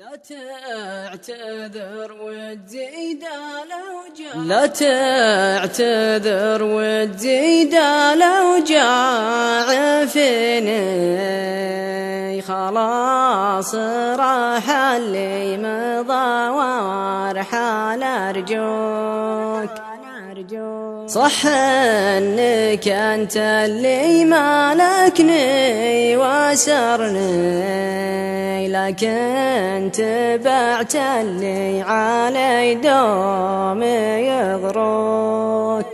لا تعتذر وتزيد الأوجاع، لا تعتذر وتزيد الأوجاع فيني، خلاص راح اللي مضى وارحل أرجوك. صح انك انت اللي مالكني واسرني، لكن تبعت اللي علي دوم يغروك.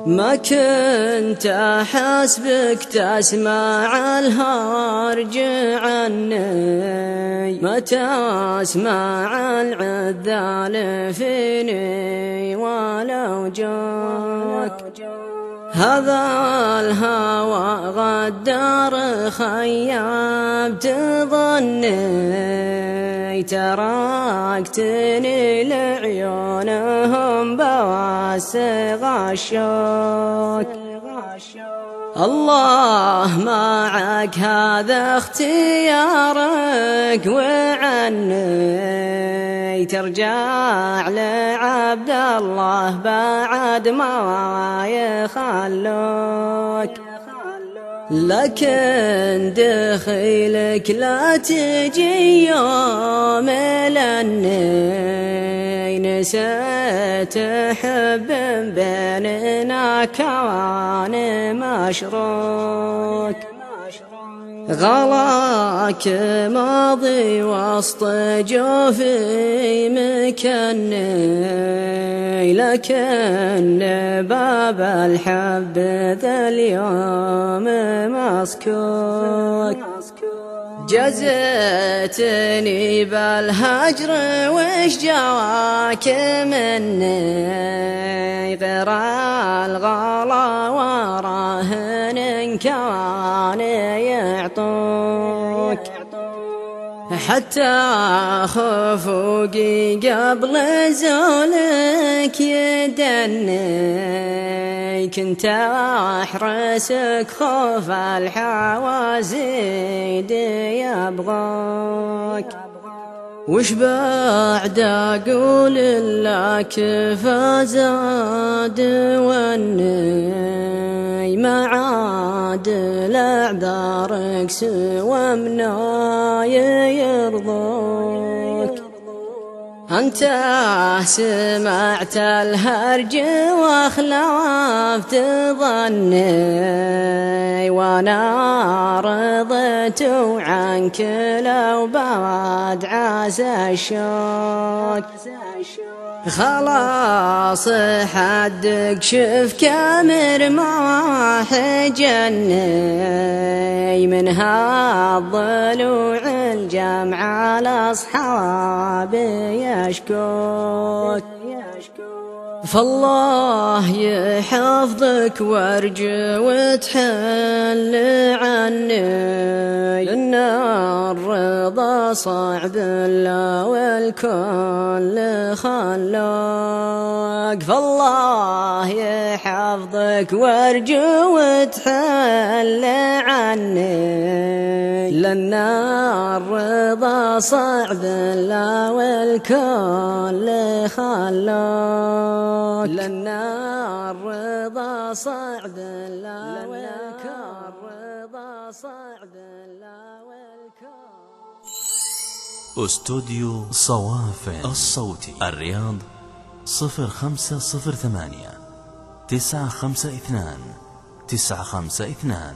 ما كنت أحسبك تسمع الهرج عني، ما تسمع العذال فيني ولو جاك. هذا الهوى غدار خيبت ظني، تركتني لعيونهم بواسي غشوك. الله معك هذا اختيارك، وعني ترجع لعبد الله بعد ما يخلوك. لكن دخيلك لا تجي يوم لأني نسيت حب بيننا كوان مشروك. غلاك ماضي وسط جوفي مكني، لكن باب الحب ذا اليوم مسكوك. جزيتني بالهجر وش جواك مني، غير الغلا وراهن كوان يعطوك. حتى خفوقي قبل زولك يدني، كنت أحرسك خوف الحوازيد يبغاك. وش بعد أقول لك فزاد واني، ما عاد لأعذارك سوى مناي يرضوك. أنت سمعت الهرج واخلفت ظني، وانا رضيت عنك لو بعد عسى الشوك. خلاص حدك شف كامر ما حجني، من هالضلوع الجمع على أصحابي يشكوك. فالله يحفظك وارجع وتحل عني، لأن الرضا صعب لا والكل خلاك. فالله يحفظك وارجع وتحل عني، لأن الرضا صعب لا والكل خلاك. لأن الرضا صعب لا والرضا صعب لا والكون. استوديو صوافن الصوتي الرياض 0508 952 952.